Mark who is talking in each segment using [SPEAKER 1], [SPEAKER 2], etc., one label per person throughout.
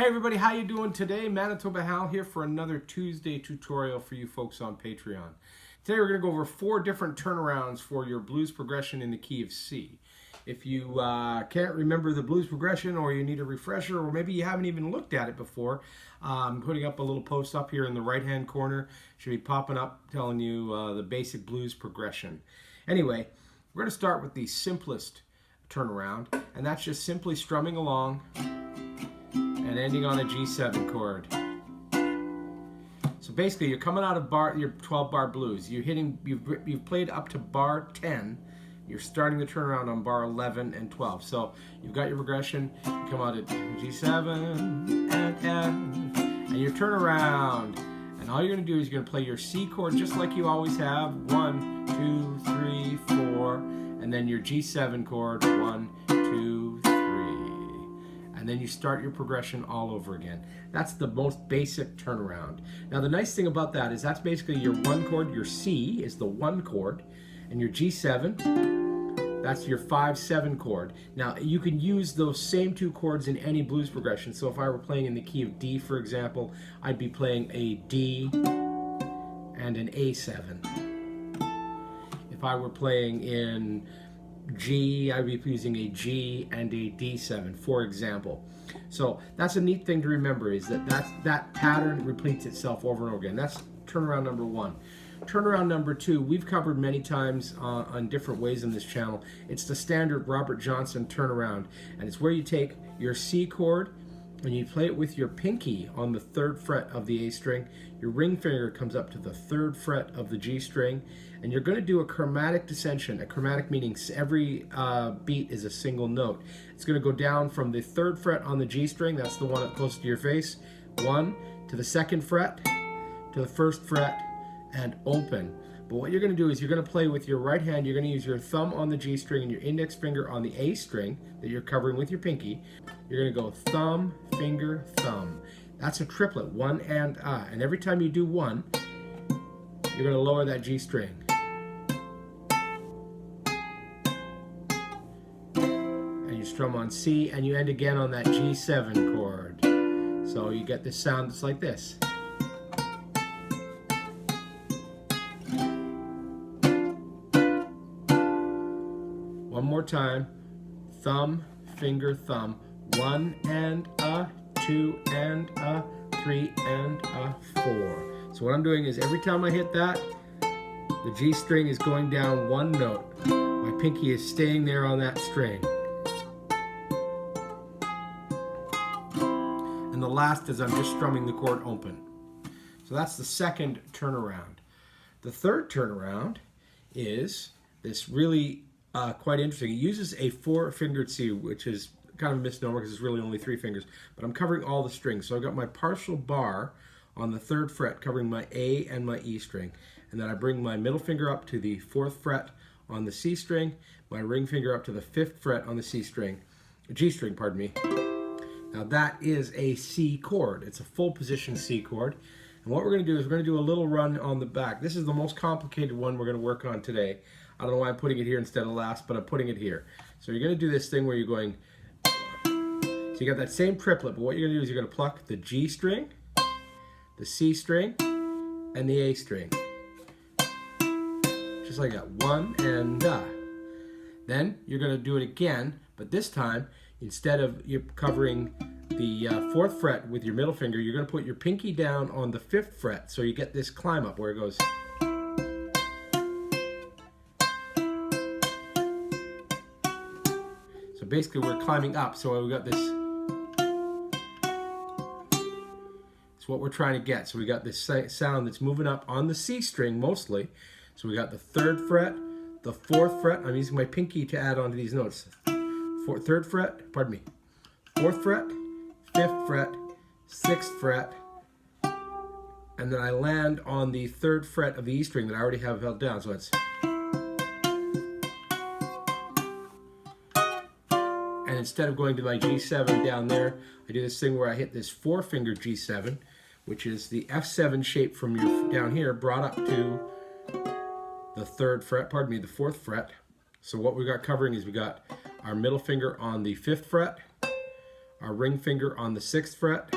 [SPEAKER 1] Hey everybody, how you doing today? Manitoba Hal here for another Tuesday tutorial for you folks on Patreon. Today we're going to go over 4 different turnarounds for your blues progression in the key of C. If you can't remember the blues progression, or you need a refresher, or maybe you haven't even looked at it before, I'm putting up a little post up here in the right hand corner. Should be popping up telling you the basic blues progression. Anyway, we're going to start with the simplest turnaround, and that's just simply strumming along and ending on a G7 chord. So basically, you're coming out of your 12-bar blues. You've played up to bar 10. You're starting the turnaround on bar 11 and 12. So you've got your progression. You come out at G7 and F, and you turn around. And all you're going to do is you're going to play your C chord just like you always have. 1, 2, 3, 4, and then your G7 chord. 1, 2, 3. And then you start your progression all over again. That's the most basic turnaround. Now the nice thing about that is that's basically your 1 chord. Your C is the 1 chord, and your G7, that's your 5-7 chord. Now you can use those same 2 chords in any blues progression. So if I were playing in the key of D, for example, I'd be playing a D and an A7. If I were playing in G, I'd be using a G and a D7, for example. So that's a neat thing to remember, is that pattern repeats itself over and over again. That's turnaround number 1. Turnaround number 2, we've covered many times on different ways in this channel. It's the standard Robert Johnson turnaround, and it's where you take your C chord and you play it with your pinky on the 3rd fret of the A string. Your ring finger comes up to the 3rd fret of the G string, and you're going to do a chromatic descension. A chromatic meaning every beat is a single note. It's going to go down from the 3rd fret on the G string, that's the one close to your face, 1, to the 2nd fret, to the 1st fret, and open. But what you're going to do is you're going to play with your right hand. You're going to use your thumb on the G string and your index finger on the A string that you're covering with your pinky. You're going to go thumb, finger, thumb. That's a triplet, 1 and a. And every time you do 1, you're going to lower that G string. And you strum on C, and you end again on that G7 chord. So you get this sound that's like this. One more time, thumb, finger, thumb, 1 and a, 2 and a, 3 and a, 4. So what I'm doing is every time I hit that, the G string is going down 1 note. My pinky is staying there on that string. And the last is I'm just strumming the chord open. So that's the 2nd turnaround. The 3rd turnaround is this really quite interesting. It uses a 4-fingered C, which is kind of a misnomer because it's really only 3 fingers, but I'm covering all the strings. So I've got my partial bar on the 3rd fret covering my A and my E string, and then I bring my middle finger up to the 4th fret on the C string, my ring finger up to the 5th fret on the G string, pardon me. Now that is a C chord. It's a full position C chord. And what we're going to do is we're going to do a little run on the back. This is the most complicated one we're going to work on today. I don't know why I'm putting it here instead of last, but I'm putting it here. So you're going to do this thing where you're going, so you got that same triplet, but what you're going to do is you're going to pluck the G string, the C string, and the A string. Just like that, 1 and a. Then you're going to do it again, but this time, instead of you covering the 4th fret with your middle finger, you're going to put your pinky down on the 5th fret, so you get this climb up where it goes. So basically we're climbing up, so we got this. It's what we're trying to get. So we got this sound that's moving up on the C string mostly. So we got the 3rd fret, the 4th fret. I'm using my pinky to add on to these notes. 3rd fret, pardon me, 4th fret, 5th fret, 6th fret, and then I land on the 3rd fret of the E string that I already have held down. So it's, and instead of going to my G7 down there, I do this thing where I hit this 4-finger G7, which is the F7 shape from your down here brought up to the 3rd fret, pardon me, the 4th fret. So what we got covering is we got our middle finger on the 5th fret, our ring finger on the 6th fret,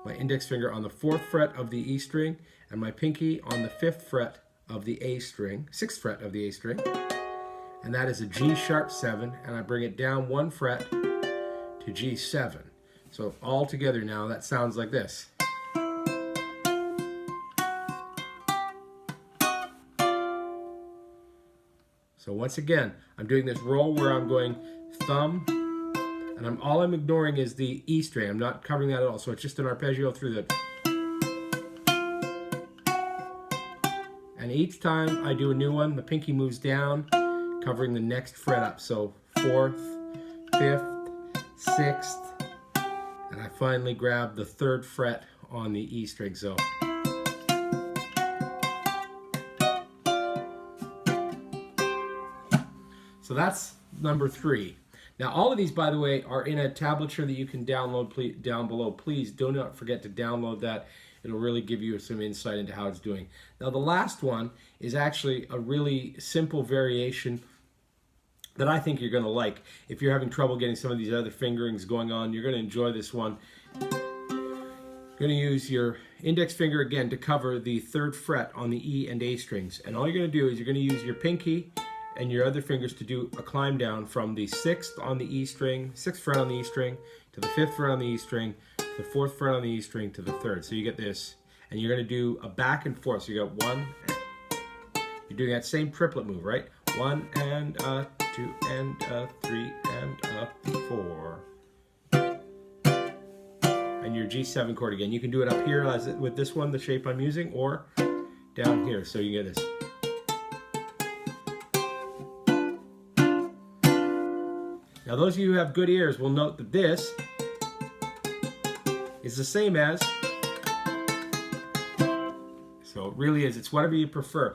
[SPEAKER 1] my index finger on the 4th fret of the E string, and my pinky on the 5th fret of the A string, 6th fret of the A string. And that is a G sharp 7, and I bring it down 1 fret to G7. So all together now, that sounds like this. So once again, I'm doing this roll where I'm going thumb, and all I'm ignoring is the E string. I'm not covering that at all. So it's just an arpeggio through the. And each time I do a new one, the pinky moves down, covering the next fret up. So 4th, 5th, 6th, and I finally grab the 3rd fret on the E string. So that's number 3. Now all of these, by the way, are in a tablature that you can download down below. Please do not forget to download that. It'll really give you some insight into how it's doing. Now the last one is actually a really simple variation that I think you're going to like. If you're having trouble getting some of these other fingerings going on, you're going to enjoy this one. You're going to use your index finger again to cover the 3rd fret on the E and A strings. And all you're going to do is you're going to use your pinky and your other fingers to do a climb down from the 6th on the E string, 6th fret on the E string, to the 5th fret on the E string, to the 4th fret on the E string, to the 3rd. So you get this, and you're going to do a back and forth. So you got 1, you're doing that same triplet move, right? 1 and a 2 and a 3 and a 4. And your G7 chord again. You can do it up here with this one, the shape I'm using, or down here. So you get this. Now those of you who have good ears will note that this is the same as, so it really is, it's whatever you prefer.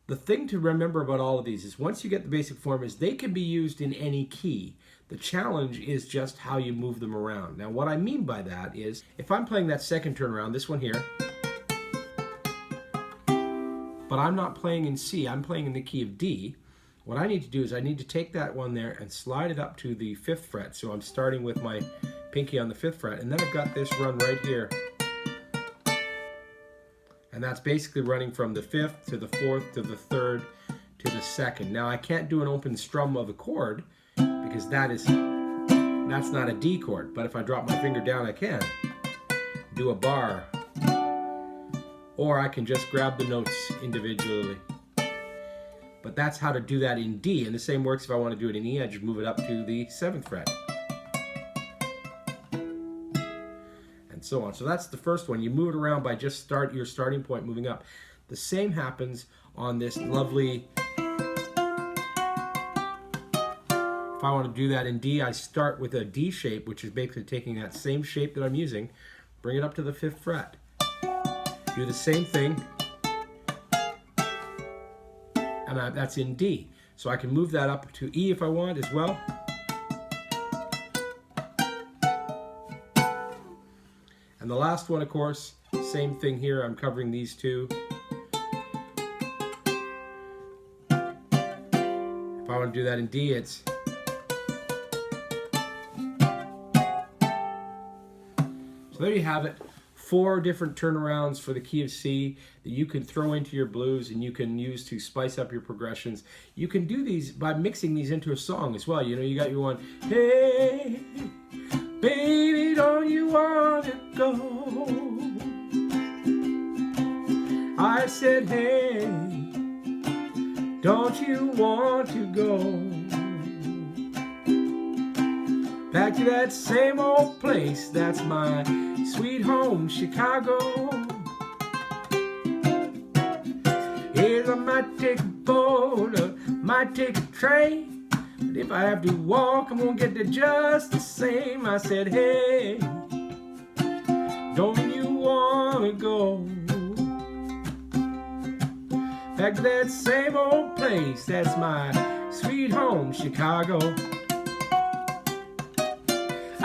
[SPEAKER 1] The thing to remember about all of these is once you get the basic form is they can be used in any key. The challenge is just how you move them around. Now what I mean by that is if I'm playing that second turnaround, this one here, but I'm not playing in C, I'm playing in the key of D, what I need to do is I need to take that one there and slide it up to the 5th fret. So I'm starting with my pinky on the 5th fret, and then I've got this run right here. And that's basically running from the 5th to the 4th to the 3rd to the 2nd. Now I can't do an open strum of a chord because that's not a D chord. But if I drop my finger down, I can do a bar. Or I can just grab the notes individually. But that's how to do that in D. And the same works if I want to do it in E. I just move it up to the 7th fret. And so on. So that's the first one. You move it around by just your starting point moving up. The same happens on this lovely... If I want to do that in D, I start with a D shape, which is basically taking that same shape that I'm using, bring it up to the 5th fret. Do the same thing. And that's in D. So I can move that up to E if I want as well. And the last one, of course, same thing here. I'm covering these two. If I want to do that in D, it's... So there you have it. 4 different turnarounds for the key of C that you can throw into your blues and you can use to spice up your progressions. You can do these by mixing these into a song as well. You know, you got your one, hey, baby, don't you want to go? I said, hey, don't you want to go back to that same old place? That's my sweet home, Chicago. Yes, I might take a boat or might take a train, but if I have to walk, I'm gonna get there just the same. I said, hey, don't you wanna go back to that same old place? That's my sweet home, Chicago.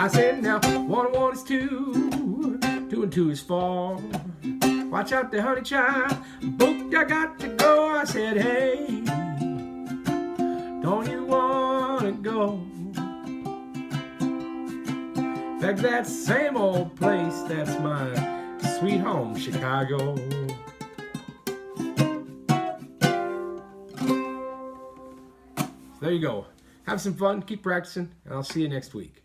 [SPEAKER 1] I said, now, 1 and 1 is 2, 2 and 2 is 4. Watch out there, honey child, booked, I got to go. I said, hey, don't you want to go Back to that same old place, that's my sweet home, Chicago. So there you go. Have some fun, keep practicing, and I'll see you next week.